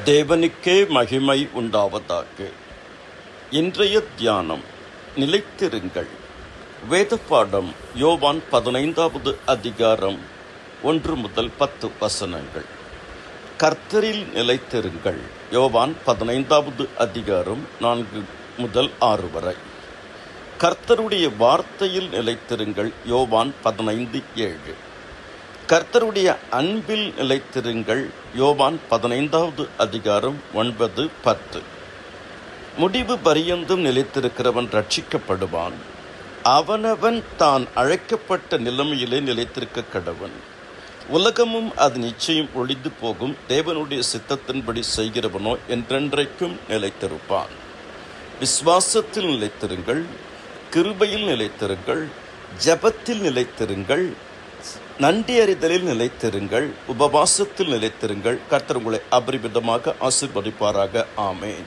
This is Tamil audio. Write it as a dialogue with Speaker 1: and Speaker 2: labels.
Speaker 1: தேவனுக்கே மகிமை உண்டாவதாக. இன்றைய தியானம், நிலைத்திருங்கள். வேத பாடம் யோவான் 15வது அதிகாரம் 1 முதல் 10 வசனங்கள். கர்த்தரில் நிலைத்திருங்கள். யோவான் 15வது அதிகாரம் 4 முதல் 6 வரை. கர்த்தருடைய வார்த்தையில் நிலைத்திருங்கள். யோவான் 15:7. கர்த்தருடைய அன்பில் நிலைத்திருங்கள். யோவான் 15வது அதிகாரம் 9, 10. முடிவு பரியந்தும் நிலைத்திருக்கிறவன் ரட்சிக்கப்படுவான். அவனவன் தான் அழைக்கப்பட்ட நிலைமையிலே நிலைத்திருக்க கடவன். உலகமும் அது நிச்சயம் ஒழிந்து போகும். தேவனுடைய சித்தத்தின்படி செய்கிறவனோ என்றென்றைக்கும் நிலைத்திருப்பான். விசுவாசத்தில் நிலைத்திருங்கள். கிருபையில் நிலைத்திருங்கள். ஜெபத்தில் நிலைத்திருங்கள். நன்றி அறிதலில் நிலைத்திருங்கள். உபவாசத்தில் நிலைத்திருங்கள். கர்த்தர் உங்களை அபரிமிதமாக ஆசீர்வதிப்பாராக. ஆமென்.